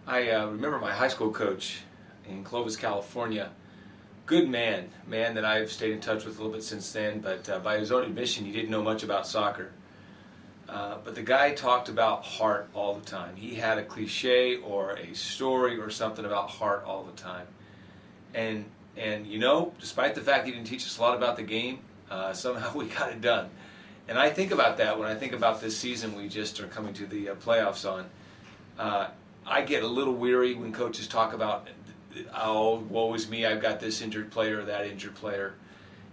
I remember my high school coach in Clovis, California. Good man that I've stayed in touch with a little bit since then, but by his own admission, he didn't know much about soccer. But the guy talked about heart all the time. He had a cliche or a story or something about heart all the time. And despite the fact he didn't teach us a lot about the game, somehow we got it done. And I think about that when I think about this season we just are coming to the playoffs on. I get a little weary when coaches talk about, oh, woe is me, I've got this injured player or that injured player.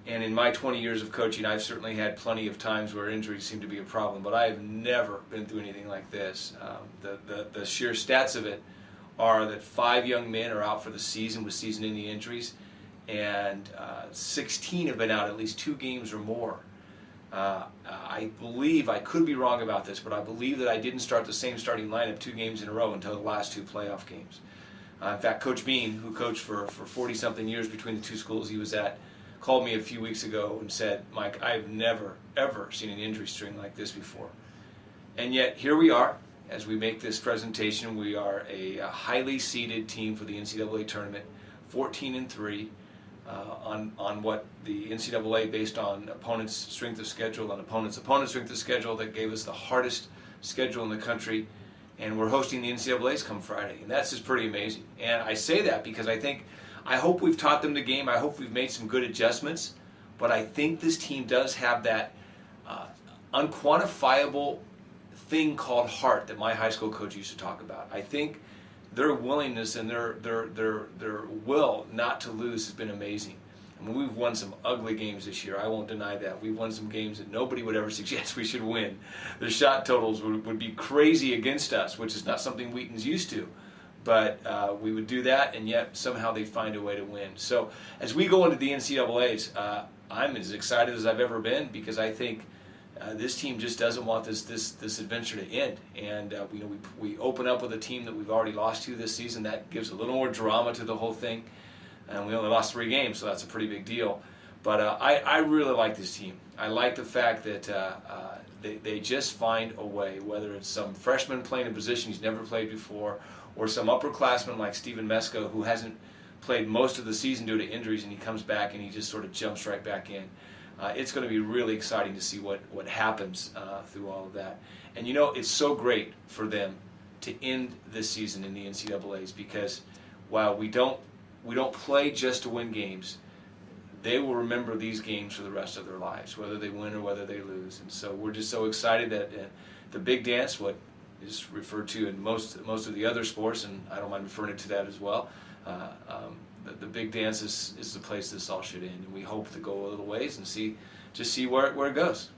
And in my 20 years of coaching, I've certainly had plenty of times where injuries seem to be a problem, but I have never been through anything like this. The sheer stats of it are that 5 young men are out for the season with season-ending injuries, and 16 have been out at least 2 games or more. I believe, I could be wrong about this, but I believe that I didn't start the same starting lineup 2 games in a row until the last 2 playoff games. In fact, Coach Bean, who coached for 40-something years between the 2 schools he was at, called me a few weeks ago and said, Mike, I've never, ever seen an injury string like this before. And yet, here we are, as we make this presentation. We are a highly seeded team for the NCAA tournament, 14-3, on what the NCAA, based on opponents' strength of schedule and opponents' strength of schedule, that gave us the hardest schedule in the country. And we're hosting the NCAAs come Friday, and that's just pretty amazing. And I say that because I hope we've taught them the game. I hope we've made some good adjustments. But I think this team does have that unquantifiable thing called heart that my high school coach used to talk about. I think their willingness and their will not to lose has been amazing. I mean, we've won some ugly games this year. I won't deny that. We've won some games that nobody would ever suggest we should win. The shot totals would be crazy against us, which is not something Wheaton's used to. But we would do that, and yet somehow they find a way to win. So as we go into the NCAAs, I'm as excited as I've ever been, because I think this team just doesn't want this adventure to end. And we open up with a team that we've already lost to this season. That gives a little more drama to the whole thing. And we only lost 3 games, so that's a pretty big deal. But I really like this team. I like the fact that they just find a way, whether it's some freshman playing a position he's never played before, or some upperclassman like Steven Mesko, who hasn't played most of the season due to injuries, and he comes back and he just sort of jumps right back in. It's going to be really exciting to see what happens through all of that. And it's so great for them to end this season in the NCAAs, because while we don't play just to win games, they will remember these games for the rest of their lives, whether they win or whether they lose. And so we're just so excited that the big dance, what is referred to in most of the other sports, and I don't mind referring to that as well, the big dance is the place this all should end. And we hope to go a little ways and see where it goes.